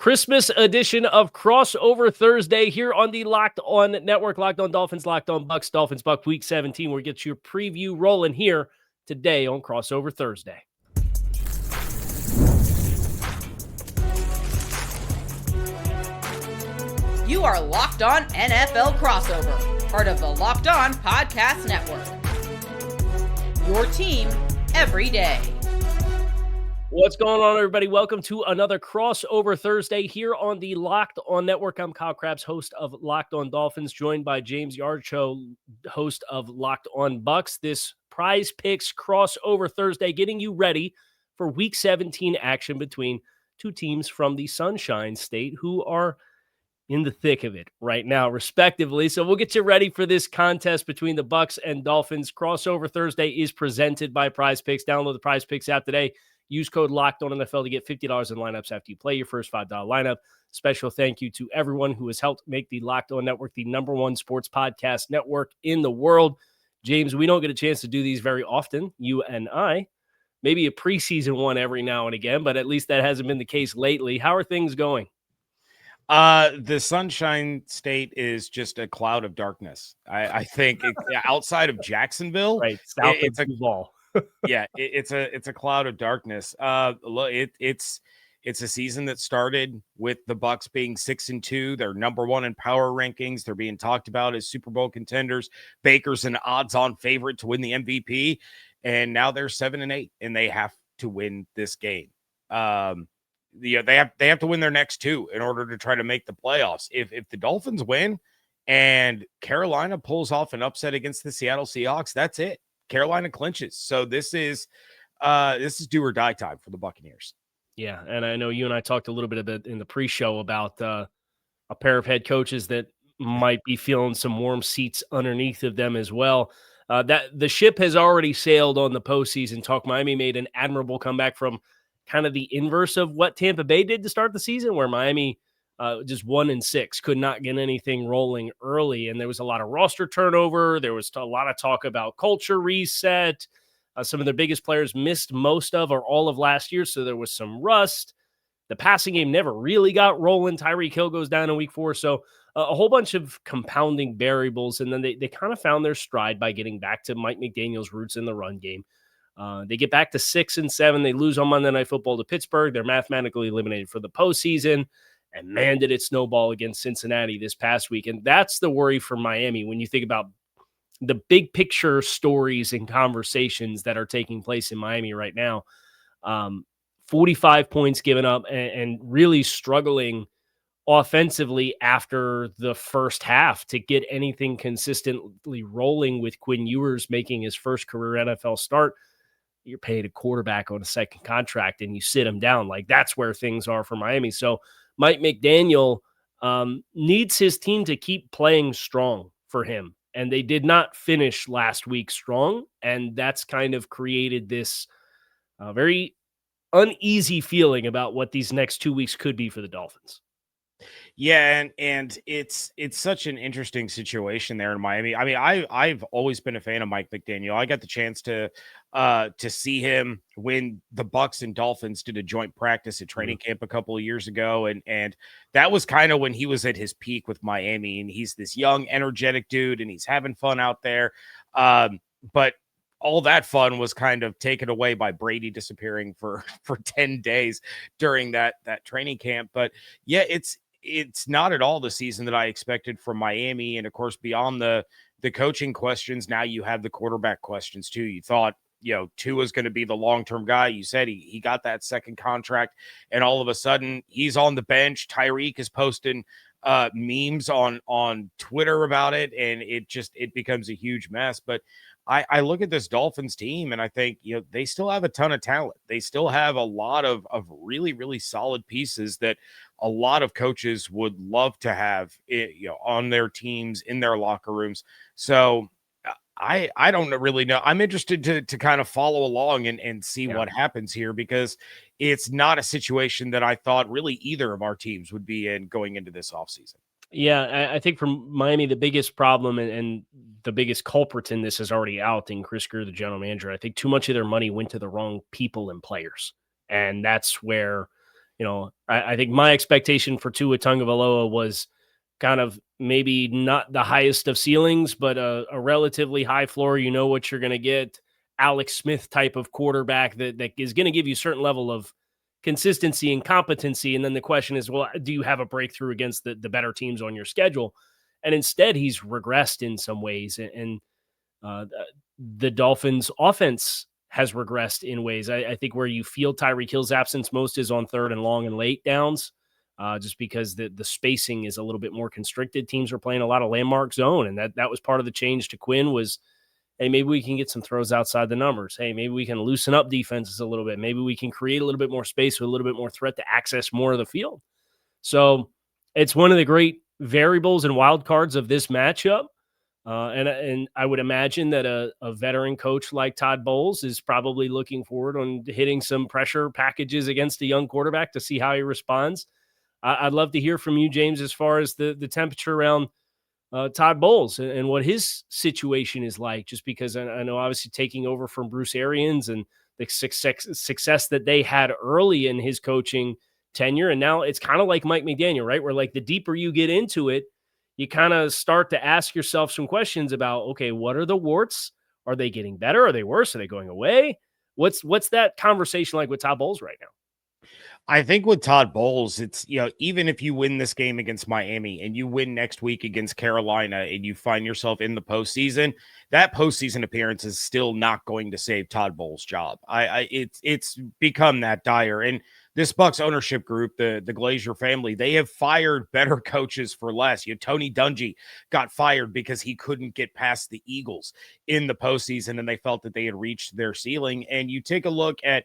Christmas edition of Crossover Thursday here on the Locked On Network. Locked On Dolphins, Locked On Bucs, Dolphins-Bucks Week 17. We'll get your preview rolling here today on Crossover Thursday. You are Locked On NFL Crossover, part of the Locked On Podcast Network. Your team every day. What's going on, everybody? Welcome to another Crossover Thursday here on the Locked On Network. I'm Kyle Crabbs, host of Locked On Dolphins, joined by James Yarcho, host of Locked On Bucks. This Prize Picks Crossover Thursday, getting you ready for Week 17 action between two teams from the Sunshine State who are in the thick of it right now, respectively. So we'll get you ready for this contest between the Bucks and Dolphins. Crossover Thursday is presented by Prize Picks. Download the Prize Picks app today. Use code LOCKEDONNFL to get $50 in lineups after you play your first $5 lineup. Special thank you to everyone who has helped make the Locked On Network the #1 sports podcast network in the world. James, we don't get a chance to do these very often, you and I. Maybe a preseason one every now and again, but at least that hasn't been the case lately. How are things going? The Sunshine State is just a cloud of darkness. I think outside of Jacksonville, Right, south it's of Duval. it's a cloud of darkness. It's a season that started with the Bucs being 6-2. They're #1 in power rankings. They're being talked about as Super Bowl contenders. Baker's an odds-on favorite to win the MVP, and now they're 7-8, and they have to win this game. They have to win their next two in order to try to make the playoffs. If the Dolphins win and Carolina pulls off an upset against the Seattle Seahawks, that's it. Carolina clinches. So this is do or die time for the Buccaneers. Yeah, and I know you and I talked a little bit in the pre-show about a pair of head coaches that might be feeling some warm seats underneath of them as well. That the ship has already sailed on the postseason talk. Miami made an admirable comeback from kind of the inverse of what Tampa Bay did to start the season, where Miami just 1-6, could not get anything rolling early. And there was a lot of roster turnover. There was a lot of talk about culture reset. Some of their biggest players missed most of or all of last year, so there was some rust. The passing game never really got rolling. Tyreek Hill goes down in week 4. So a whole bunch of compounding variables. And then they kind of found their stride by getting back to Mike McDaniel's roots in the run game. They get back to 6-7. They lose on Monday Night Football to Pittsburgh. They're mathematically eliminated for the postseason. And man, did it snowball against Cincinnati this past week. And that's the worry for Miami when you think about the big picture stories and conversations that are taking place in Miami right now. 45 points given up and really struggling offensively after the first half to get anything consistently rolling, with Quinn Ewers making his first career NFL start. You're paid a quarterback on a second contract and you sit him down. Like, that's where things are for Miami. So Mike McDaniel needs his team to keep playing strong for him. And they did not finish last week strong. And that's kind of created this very uneasy feeling about what these next 2 weeks could be for the Dolphins. Yeah, and it's such an interesting situation there in Miami. I mean, I've always been a fan of Mike McDaniel. I got the chance to see him when the Bucs and Dolphins did a joint practice at training camp a couple of years ago, and that was kind of when he was at his peak with Miami. And he's this young, energetic dude, and he's having fun out there. But all that fun was kind of taken away by Brady disappearing for 10 days during that training camp. But yeah, it's not at all the season that I expected from Miami. And of course, beyond the coaching questions, now you have the quarterback questions too. You thought, Tua is going to be the long-term guy. You said he got that second contract, and all of a sudden he's on the bench. Tyreek is posting memes on Twitter about it, and it becomes a huge mess. But I look at this Dolphins team and I think, they still have a ton of talent. They still have a lot of really, really solid pieces that a lot of coaches would love to have, on their teams, in their locker rooms. So I don't really know. I'm interested to kind of follow along and see what happens here, because it's not a situation that I thought really either of our teams would be in going into this offseason. Yeah, I think for Miami, the biggest problem and the biggest culprit in this is already out in Chris Grier, the general manager. I think too much of their money went to the wrong people and players. And that's where I think my expectation for Tua Tagovailoa was kind of maybe not the highest of ceilings, but a relatively high floor. You know what you're going to get. Alex Smith type of quarterback that is going to give you a certain level of consistency and competency. And then the question is, well, do you have a breakthrough against the better teams on your schedule? And instead, he's regressed in some ways. And the Dolphins' offense has regressed in ways. I think where you feel Tyreek Hill's absence most is on third and long and late downs, just because the spacing is a little bit more constricted. Teams are playing a lot of landmark zone, and that was part of the change to Quinn was, hey, maybe we can get some throws outside the numbers. Hey, maybe we can loosen up defenses a little bit. Maybe we can create a little bit more space with a little bit more threat to access more of the field. So it's one of the great variables and wild cards of this matchup. And I would imagine that a veteran coach like Todd Bowles is probably looking forward on hitting some pressure packages against a young quarterback to see how he responds. I'd love to hear from you, James, as far as the temperature around Todd Bowles and what his situation is like, just because I know obviously taking over from Bruce Arians and the success that they had early in his coaching tenure. And now it's kind of like Mike McDaniel, right? Where like the deeper you get into it, you kind of start to ask yourself some questions about, okay, what are the warts? Are they getting better? Are they worse? Are they going away? What's that conversation like with Todd Bowles right now? I think with Todd Bowles, it's, even if you win this game against Miami and you win next week against Carolina and you find yourself in the postseason, that postseason appearance is still not going to save Todd Bowles' job. It's become that dire. And this Bucs ownership group, the Glazier family, they have fired better coaches for less. Tony Dungy got fired because he couldn't get past the Eagles in the postseason, and they felt that they had reached their ceiling. And you take a look at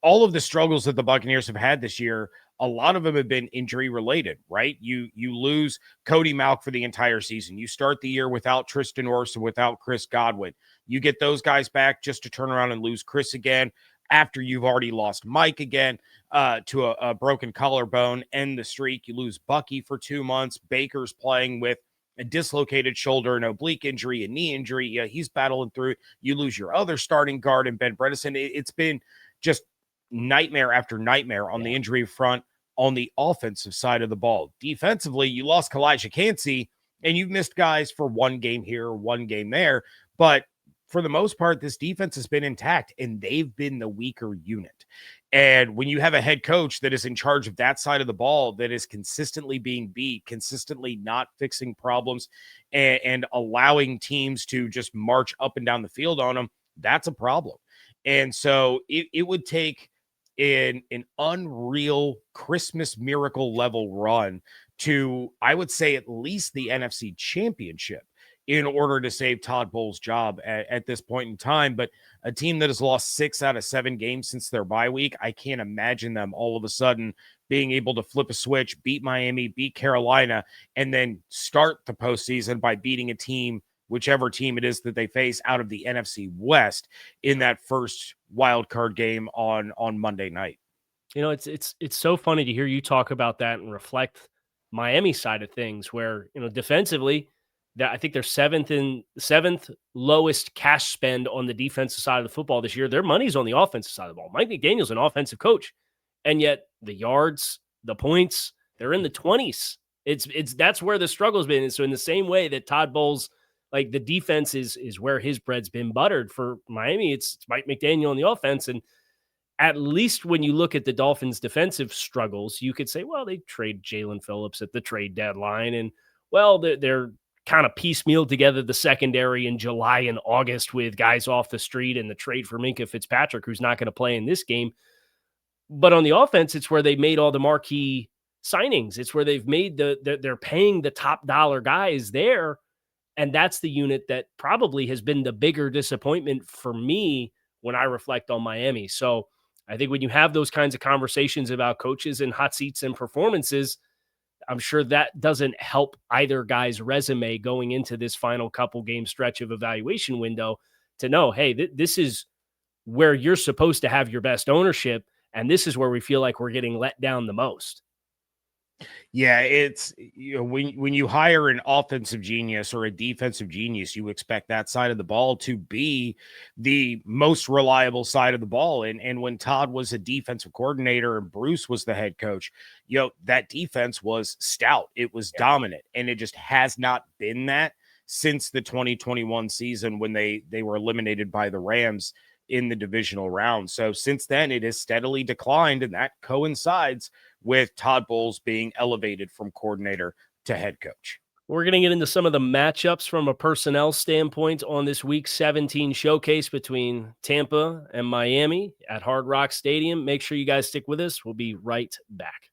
all of the struggles that the Buccaneers have had this year. A lot of them have been injury related, right? You lose Cody Mauch for the entire season. You start the year without Tristan Wirfs and without Chris Godwin. You get those guys back just to turn around and lose Chris again after you've already lost Mike again to a broken collarbone. End the streak. You lose Bucky for 2 months. Baker's playing with a dislocated shoulder, an oblique injury, a knee injury. Yeah, he's battling through it. You lose your other starting guard in Ben Bredesen. It's been just nightmare after nightmare on the injury front on the offensive side of the ball. Defensively, you lost Kalijah Cansey, and you've missed guys for one game here, one game there. But for the most part, this defense has been intact, and they've been the weaker unit. And when you have a head coach that is in charge of that side of the ball, that is consistently being beat, consistently not fixing problems, and allowing teams to just march up and down the field on them, that's a problem. And so it would take an unreal Christmas miracle level run to, I would say, at least the NFC Championship in order to save Todd Bowles' job at this point in time. But a team that has lost 6 out of 7 games since their bye week, I can't imagine them all of a sudden being able to flip a switch, beat Miami, beat Carolina, and then start the postseason by beating a team, whichever team it is that they face out of the NFC West in that first wild card game on Monday night. It's so funny to hear you talk about that and reflect Miami side of things where, defensively, that I think they're seventh lowest cash spend on the defensive side of the football this year. Their money's on the offensive side of the ball. Mike McDaniel's an offensive coach, and yet the yards, the points, they're in the 20s. That's where the struggle's been. And so in the same way that Todd Bowles, like the defense is where his bread's been buttered, for Miami, it's Mike McDaniel on the offense. And at least when you look at the Dolphins' defensive struggles, you could say, well, they trade Jalen Phillips at the trade deadline. And, well, they're kind of piecemeal together the secondary in July and August with guys off the street and the trade for Minkah Fitzpatrick, who's not going to play in this game. But on the offense, it's where they made all the marquee signings. It's where they've made they're paying the top dollar guys there. And that's the unit that probably has been the bigger disappointment for me when I reflect on Miami. So I think when you have those kinds of conversations about coaches and hot seats and performances, I'm sure that doesn't help either guy's resume going into this final couple game stretch of evaluation window to know, hey, this is where you're supposed to have your best ownership, and this is where we feel like we're getting let down the most. Yeah, it's when you hire an offensive genius or a defensive genius, you expect that side of the ball to be the most reliable side of the ball. And when Todd was a defensive coordinator and Bruce was the head coach, that defense was stout. It was dominant, and it just has not been that since the 2021 season when they were eliminated by the Rams in the divisional round. So since then, it has steadily declined, and that coincides with Todd Bowles being elevated from coordinator to head coach. We're going to get into some of the matchups from a personnel standpoint on this Week 17 showcase between Tampa and Miami at Hard Rock Stadium. Make sure you guys stick with us. We'll be right back.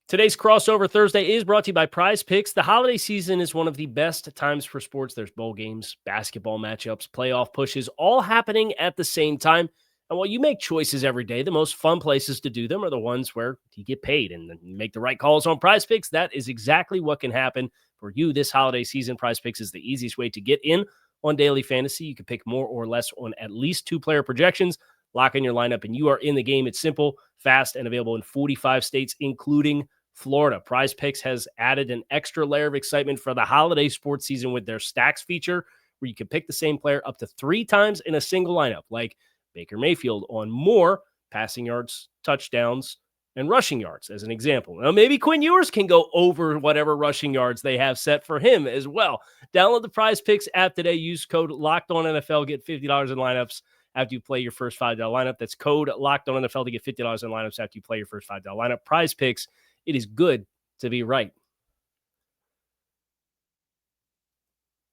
Today's Crossover Thursday is brought to you by Prize Picks. The holiday season is one of the best times for sports. There's bowl games, basketball matchups, playoff pushes, all happening at the same time. And while you make choices every day, the most fun places to do them are the ones where you get paid and make the right calls on Prize Picks. That is exactly what can happen for you this holiday season. Prize Picks is the easiest way to get in on daily fantasy. You can pick more or less on at least 2-player projections, lock in your lineup, and you are in the game. It's simple, fast, and available in 45 states, including Florida. Prize Picks has added an extra layer of excitement for the holiday sports season with their stacks feature, where you can pick the same player up to 3 times in a single lineup, like Baker Mayfield, on more passing yards, touchdowns, and rushing yards, as an example. Now, maybe Quinn Ewers can go over whatever rushing yards they have set for him as well. Download the Prize Picks app today. Use code LOCKEDONNFL. Get $50 in lineups after you play your first $5 lineup. That's code LOCKEDONNFL to get $50 in lineups after you play your first $5 lineup. Prize Picks. It is good to be right.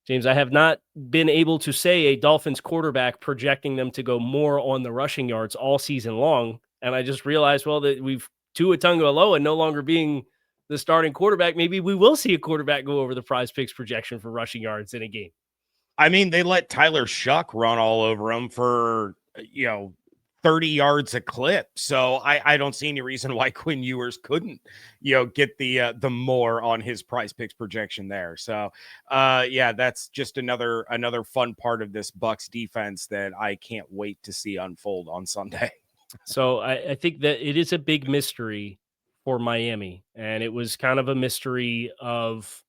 James, I have not been able to say a Dolphins quarterback projecting them to go more on the rushing yards all season long. And I just realized, that we've Tua Tagovailoa no longer being the starting quarterback. Maybe we will see a quarterback go over the Prize Picks projection for rushing yards in a game. I mean, they let Tyler Shuck run all over him for, 30 yards a clip. So I don't see any reason why Quinn Ewers couldn't, get the more on his Prize Picks projection there. So that's just another fun part of this Bucs defense that I can't wait to see unfold on Sunday. So I think that it is a big mystery for Miami, and it was kind of a mystery of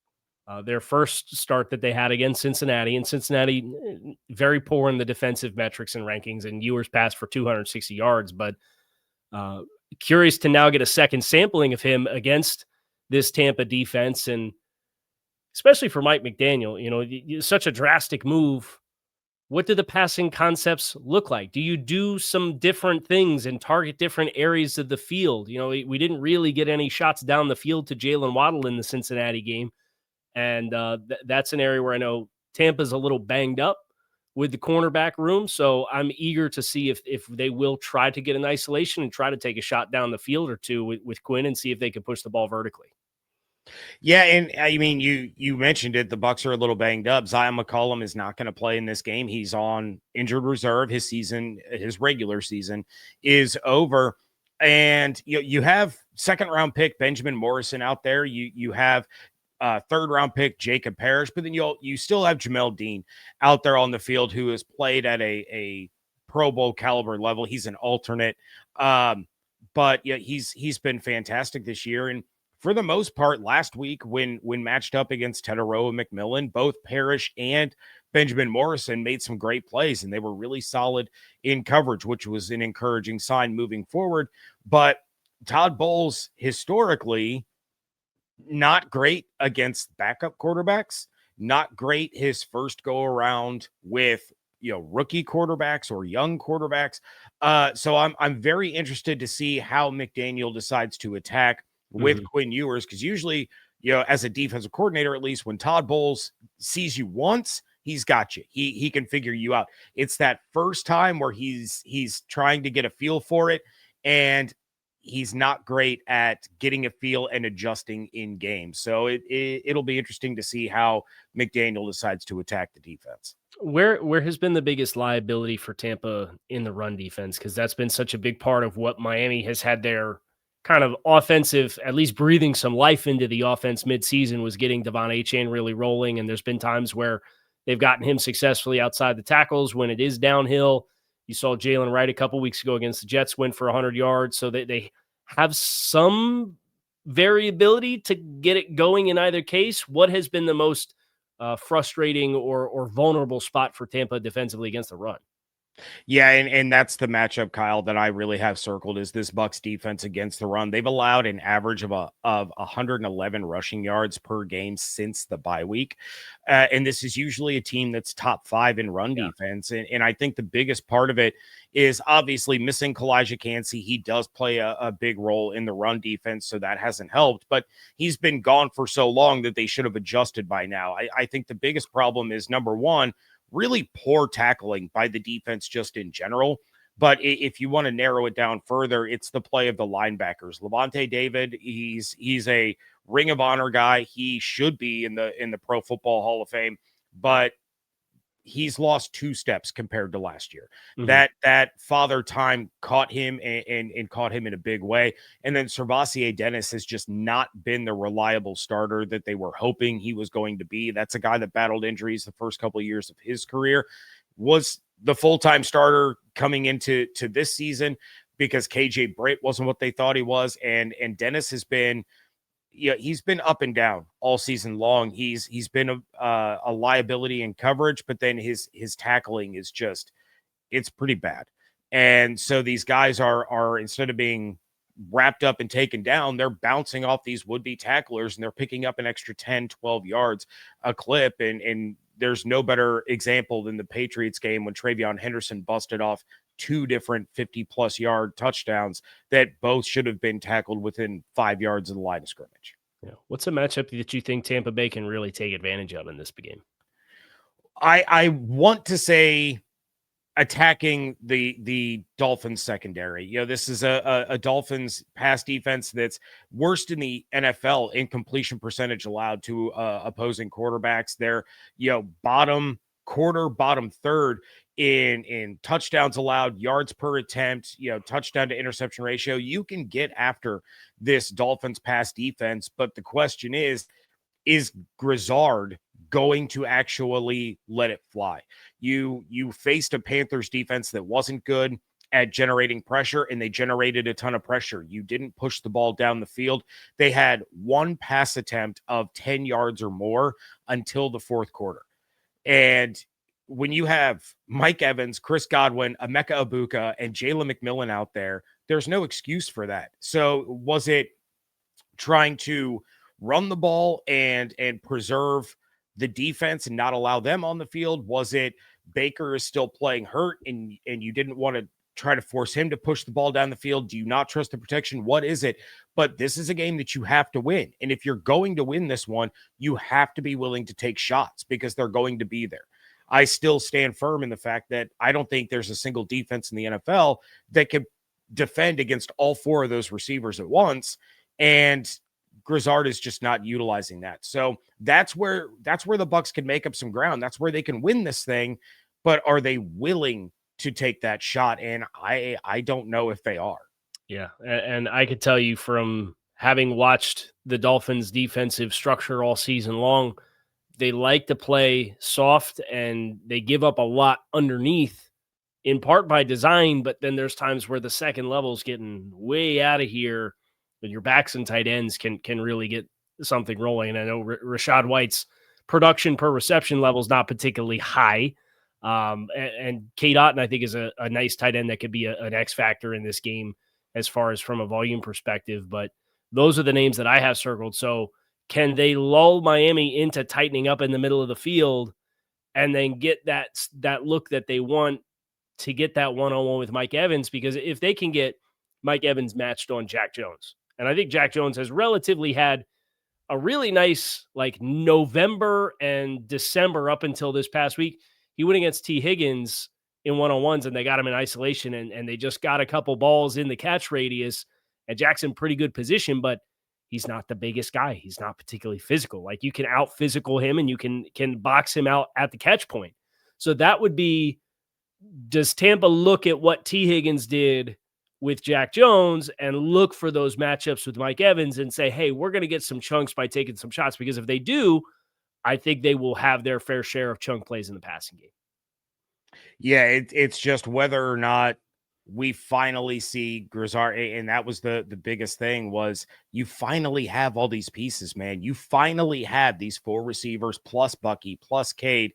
their first start that they had against Cincinnati, and Cincinnati very poor in the defensive metrics and rankings, and Ewers passed for 260 yards, but curious to now get a second sampling of him against this Tampa defense, and especially for Mike McDaniel, such a drastic move. What do the passing concepts look like? Do you do some different things and target different areas of the field? We didn't really get any shots down the field to Jalen Waddle in the Cincinnati game. And that's an area where I know Tampa's a little banged up with the cornerback room. So I'm eager to see if they will try to get an isolation and try to take a shot down the field or two with Quinn and see if they can push the ball vertically. Yeah, and I mean, you mentioned it. The Bucs are a little banged up. Zion McCollum is not going to play in this game. He's on injured reserve. His regular season is over. And you have second-round pick Benjamin Morrison out there. You have third-round pick Jacob Parrish, but then you still have Jamel Dean out there on the field who has played at a Pro Bowl caliber level. He's an alternate, but yeah, he's been fantastic this year. And for the most part, last week when matched up against Teteroa McMillan, both Parrish and Benjamin Morrison made some great plays, and they were really solid in coverage, which was an encouraging sign moving forward. But Todd Bowles, historically, not great against backup quarterbacks, not great his first go around with rookie quarterbacks or young quarterbacks. So I'm very interested to see how McDaniel decides to attack with Quinn Ewers, because usually, as a defensive coordinator, at least when Todd Bowles sees you once, he's got you. He can figure you out. It's that first time where he's trying to get a feel for it, and he's not great at getting a feel and adjusting in game. So it'll be interesting to see how McDaniel decides to attack the defense. Where has been the biggest liability for Tampa in the run defense? Because that's been such a big part of what Miami has had their kind of offensive, at least breathing some life into the offense midseason, was getting Devon Achane really rolling. And there's been times where they've gotten him successfully outside the tackles when it is downhill. You saw Jalen Wright a couple weeks ago against the Jets went for 100 yards. So they have some variability to get it going in either case. What has been the most frustrating or vulnerable spot for Tampa defensively against the run? Yeah, and that's the matchup, Kyle, that I really have circled is this Bucs defense against the run. They've allowed an average of 111 rushing yards per game since the bye week, and this is usually a team that's top 5 in run defense. And I think the biggest part of it is obviously missing Kalijah Cansey. He does play a big role in the run defense, so that hasn't helped. But he's been gone for so long that they should have adjusted by now. I think the biggest problem is number one, really poor tackling by the defense just in general. But if you want to narrow it down further, it's the play of the linebackers. Levante David, he's a Ring of Honor guy. He should be in the Pro Football Hall of Fame, but he's lost 2 steps compared to last year. Mm-hmm. That father time caught him and caught him in a big way. And then Servassier Dennis has just not been the reliable starter that they were hoping he was going to be. That's a guy that battled injuries the first couple of years of his career, was the full-time starter coming into this season because KJ Britt wasn't what they thought he was. And Dennis has been, he's been up and down all season long. He's been a liability in coverage, but then his tackling is just, it's pretty bad. And so these guys are instead of being wrapped up and taken down, they're bouncing off these would-be tacklers and they're picking up an extra 10, 12 yards a clip. And there's no better example than the Patriots game when Travion Henderson busted off 2 different 50-plus yard touchdowns that both should have been tackled within 5 yards of the line of scrimmage. Yeah. What's a matchup that you think Tampa Bay can really take advantage of in this game? I want to say attacking the Dolphins secondary. This is a Dolphins pass defense that's worst in the NFL in completion percentage allowed to opposing quarterbacks. They're, bottom quarter, bottom third in touchdowns allowed, yards per attempt, touchdown to interception ratio. You can get after this Dolphins pass defense, but the question is Grizzard going to actually let it fly? You faced a Panthers defense that wasn't good at generating pressure, and they generated a ton of pressure. You didn't push the ball down the field. They had 1 pass attempt of 10 yards or more until the fourth quarter. And when you have Mike Evans, Chris Godwin, Emeka Egbuka, and Jalen McMillan out there, there's no excuse for that. So was it trying to run the ball and preserve the defense and not allow them on the field? Was it Baker is still playing hurt and you didn't want to try to force him to push the ball down the field? Do you not trust the protection? What is it? But this is a game that you have to win. And if you're going to win this one, you have to be willing to take shots because they're going to be there. I still stand firm in the fact that I don't think there's a single defense in the NFL that can defend against all 4 of those receivers at once. And Grizzard is just not utilizing that. So that's where the Bucs can make up some ground. That's where they can win this thing. But are they willing to take that shot? And I don't know if they are. Yeah. And I could tell you from having watched the Dolphins defensive structure all season long, they like to play soft and they give up a lot underneath, in part by design, but then there's times where the second level is getting way out of here and your backs and tight ends can really get something rolling. And I know Rachaad White's production per reception level is not particularly high. And Cade Otton, I think, is a nice tight end that could be an X factor in this game as far as from a volume perspective. But those are the names that I have circled. So can they lull Miami into tightening up in the middle of the field and then get that look that they want to get that one-on-one with Mike Evans? Because if they can get Mike Evans matched on Jack Jones, and I think Jack Jones has relatively had a really nice November and December up until this past week. He went against T. Higgins in one-on-ones and they got him in isolation and they just got a couple balls in the catch radius and Jack's in pretty good position, but he's not the biggest guy. He's not particularly physical. You can out physical him and you can box him out at the catch point. So that would be, does Tampa look at what T. Higgins did with Jack Jones and look for those matchups with Mike Evans and say, hey, we're going to get some chunks by taking some shots? Because if they do, I think they will have their fair share of chunk plays in the passing game. Yeah, it's just whether or not we finally see Grizzard, and that was the biggest thing, was you finally have all these pieces, man. You finally have these 4 receivers plus Bucky plus Cade.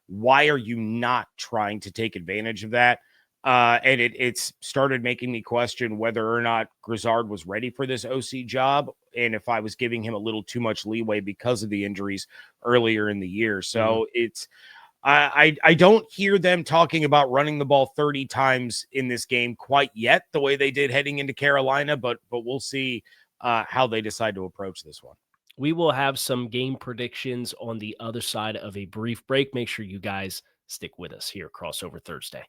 Why are you not trying to take advantage of that? And it's started making me question whether or not Grizzard was ready for this OC job, and if I was giving him a little too much leeway because of the injuries earlier in the year. So it's I don't hear them talking about running the ball 30 times in this game quite yet, the way they did heading into Carolina, but we'll see how they decide to approach this one. We will have some game predictions on the other side of a brief break. Make sure you guys stick with us here, Crossover Thursday.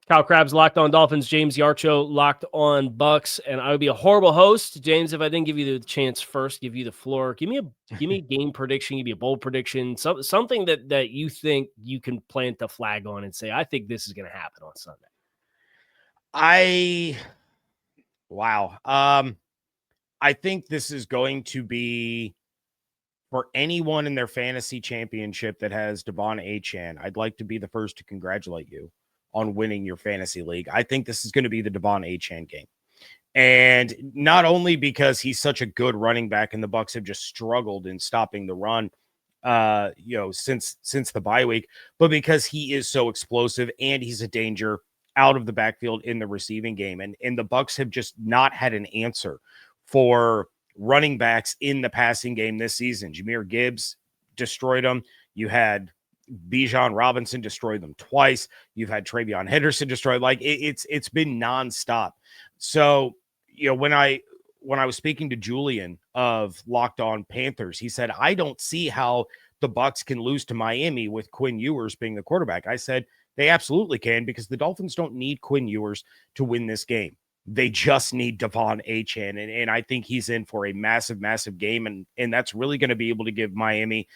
Kyle Crabbs, Locked On Dolphins, James Yarcho, Locked On Bucks, and I would be a horrible host, James, if I didn't give you the chance first, give you the floor. Give me a game prediction, give me a bold prediction, something that you think you can plant the flag on and say, I think this is going to happen on Sunday. Wow. I think this is going to be, for anyone in their fantasy championship that has Devon Achane, I'd like to be the first to congratulate you on winning your fantasy league. I think this is going to be the Devon Achane game. And not only because he's such a good running back and the Bucs have just struggled in stopping the run, since the bye week, but because he is so explosive and he's a danger out of the backfield in the receiving game. And the Bucs have just not had an answer for running backs in the passing game this season. Jahmyr Gibbs destroyed them. You had Bijan Robinson destroyed them twice. You've had Travion Henderson destroyed. Like it's been nonstop. So, when I was speaking to Julian of Locked On Panthers, he said, I don't see how the Bucs can lose to Miami with Quinn Ewers being the quarterback. I said, they absolutely can, because the Dolphins don't need Quinn Ewers to win this game. They just need Devon Achane. And I think he's in for a massive, massive game. And that's really going to be able to give Miami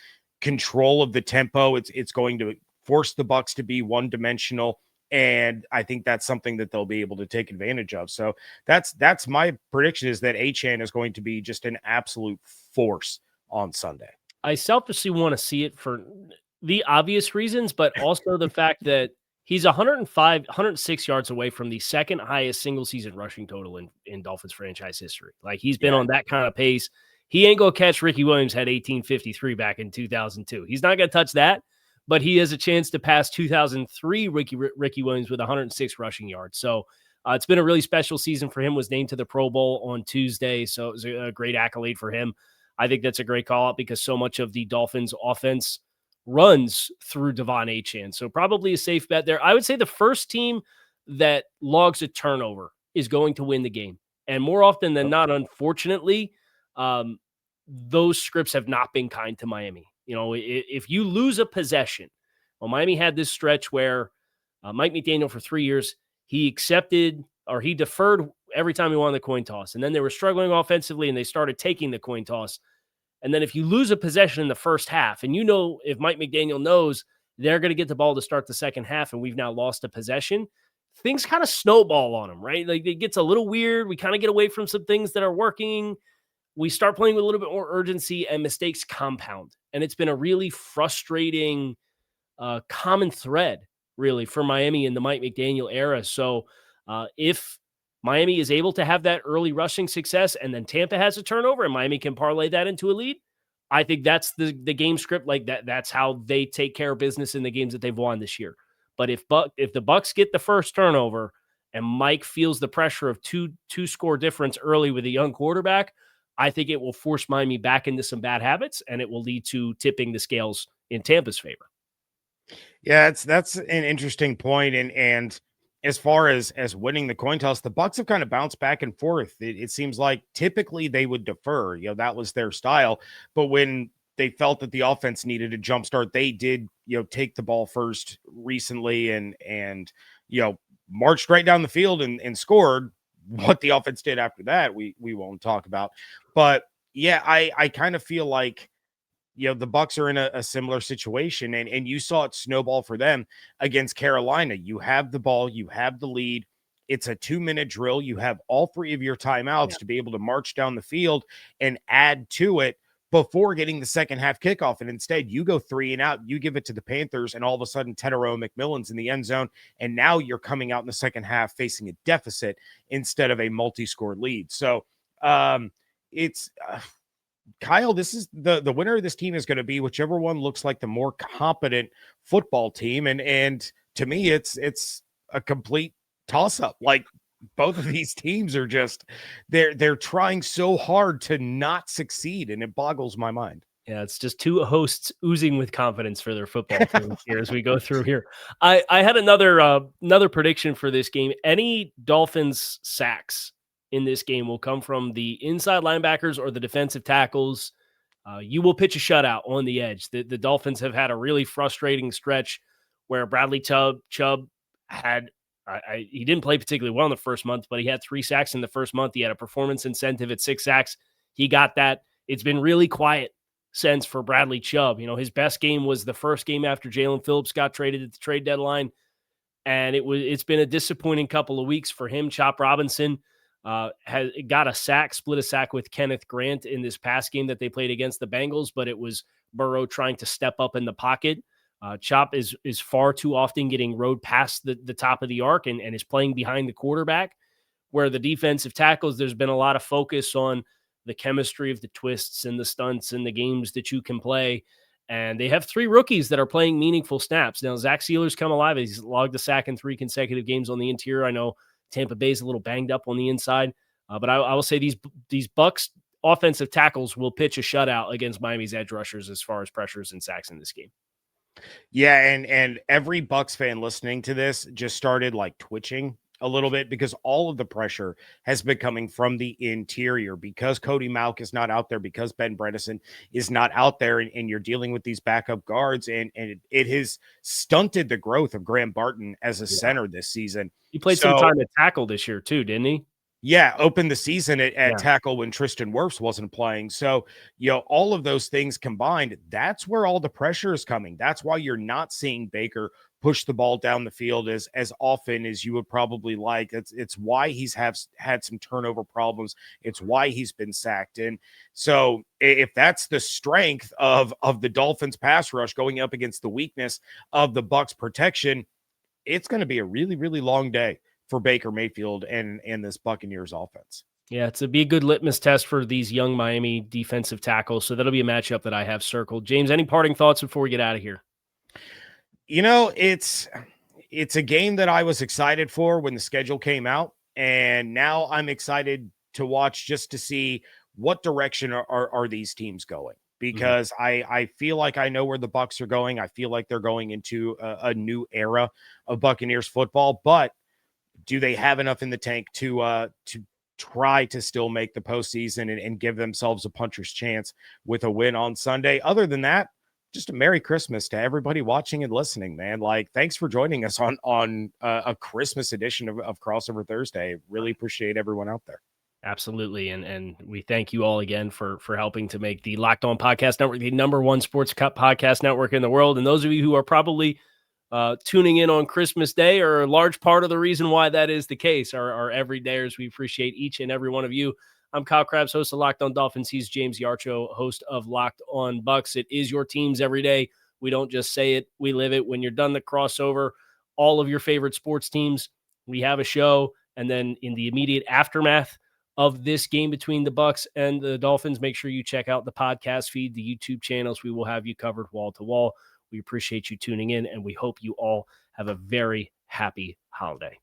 control of the tempo. It's going to force the Bucs to be one-dimensional. And I think that's something that they'll be able to take advantage of. So that's my prediction, is that Achan is going to be just an absolute force on Sunday. I selfishly want to see it for the obvious reasons, but also the fact that he's 106 yards away from the second highest single season rushing total in Dolphins franchise history. Like, he's been on that kind of pace. He ain't going to catch Ricky Williams had 1853 back in 2002. He's not going to touch that, but he has a chance to pass 2003 Ricky Williams with 106 rushing yards. So it's been a really special season for him. Was named to the Pro Bowl on Tuesday, so it was a great accolade for him. I think that's a great call out, because so much of the Dolphins offense runs through Devon Achane. So probably a safe bet there. I would say the first team that logs a turnover is going to win the game. And more often than not, unfortunately, those scripts have not been kind to Miami. If you lose a possession, well, Miami had this stretch where Mike McDaniel for 3 years, he accepted, or he deferred every time he won the coin toss. And then they were struggling offensively and they started taking the coin toss. And then if you lose a possession in the first half, and if Mike McDaniel knows they're going to get the ball to start the second half and we've now lost a possession, things kind of snowball on them, right? Like, it gets a little weird. We kind of get away from some things that are working. We start playing with a little bit more urgency, and mistakes compound. And it's been a really frustrating common thread, really, for Miami in the Mike McDaniel era. So if Miami is able to have that early rushing success, and then Tampa has a turnover and Miami can parlay that into a lead, I think that's the game script. Like that's how they take care of business in the games that they've won this year. But if the Bucs get the first turnover and Mike feels the pressure of two score difference early with a young quarterback, I think it will force Miami back into some bad habits, and it will lead to tipping the scales in Tampa's favor. Yeah, that's an interesting point. And as far as winning the coin toss, the Bucs have kind of bounced back and forth. It seems like typically they would defer. That was their style. But when they felt that the offense needed a jump start, they did, take the ball first recently and marched right down the field and scored. What the offense did after that, we won't talk about. But yeah, I kind of feel like, the Bucs are in a similar situation, and you saw it snowball for them against Carolina. You have the ball, you have the lead. It's a 2-minute drill. You have all 3 of your timeouts to be able to march down the field and add to it before getting the second half kickoff. And instead, you go 3 and out, you give it to the Panthers, and all of a sudden, Tenero McMillan's in the end zone. And now you're coming out in the second half facing a deficit instead of a multi-score lead. So it's Kyle, this is the winner of this team is going to be whichever one looks like the more competent football team. And to me, it's a complete toss-up. Like, both of these teams are just they're trying so hard to not succeed, and it boggles my mind. Yeah, it's just two hosts oozing with confidence for their football teams here as we go through here. I had another prediction for this game. Any Dolphins sacks in this game will come from the inside linebackers or the defensive tackles. You will pitch a shutout on the edge. The Dolphins have had a really frustrating stretch where Bradley Chubb had he didn't play particularly well in the first month, but he had 3 sacks in the first month. He had a performance incentive at 6 sacks. He got that. It's been really quiet since for Bradley Chubb. You know, his best game was the first game after Jalen Phillips got traded at the trade deadline. And it's been a disappointing couple of weeks for him. Chop Robinson has got a sack, split a sack with Kenneth Grant in this past game that they played against the Bengals, but it was Burrow trying to step up in the pocket. Chop is far too often getting rode past the top of the arc and is playing behind the quarterback, where the defensive tackles, there's been a lot of focus on the chemistry of the twists and the stunts and the games that you can play. And they have 3 rookies that are playing meaningful snaps. Now, Zach Sealer's come alive. He's logged a sack in 3 consecutive games on the interior. I know Tampa Bay's a little banged up on the inside, but I will say these Bucs offensive tackles will pitch a shutout against Miami's edge rushers as far as pressures and sacks in this game. Yeah, and every Bucs fan listening to this just started like twitching a little bit because all of the pressure has been coming from the interior because Cody Mauch is not out there, because Ben Bredesen is not out there, and you're dealing with these backup guards, and it has stunted the growth of Graham Barton as a center this season. He played some time at tackle this year too, didn't he? Yeah, opened the season at tackle when Tristan Wirfs wasn't playing. So, you know, all of those things combined, that's where all the pressure is coming. That's why you're not seeing Baker push the ball down the field as often as you would probably like. It's why he's had some turnover problems. It's why he's been sacked. And so if that's the strength of the Dolphins pass rush going up against the weakness of the Bucs protection, it's going to be a really, really long day for Baker Mayfield and this Buccaneers offense. Yeah, it's be a good litmus test for these young Miami defensive tackles. So that'll be a matchup that I have circled. James, any parting thoughts before we get out of here? You know, it's a game that I was excited for when the schedule came out, and now I'm excited to watch just to see what direction are these teams going, because I feel like I know where the Bucs are going. I feel like they're going into a new era of Buccaneers football, but do they have enough in the tank to try to still make the postseason and give themselves a puncher's chance with a win on Sunday? Other than that, just a Merry Christmas to everybody watching and listening, man. Like, thanks for joining us on a Christmas edition of Crossover Thursday. Really appreciate everyone out there. Absolutely. And we thank you all again for helping to make the Locked On Podcast Network the #1 sports podcast network in the world. And those of you who are probably tuning in on Christmas Day are a large part of the reason why that is the case. Our everydayers, we appreciate each and every one of you. I'm Kyle Crabbs, host of Locked On Dolphins. He's James Yarcho, host of Locked On Bucks. It is your teams every day. We don't just say it, we live it. When you're done the crossover, all of your favorite sports teams, we have a show. And then in the immediate aftermath of this game between the Bucs and the Dolphins, make sure you check out the podcast feed, the YouTube channels. We will have you covered wall to wall. We appreciate you tuning in, and we hope you all have a very happy holiday.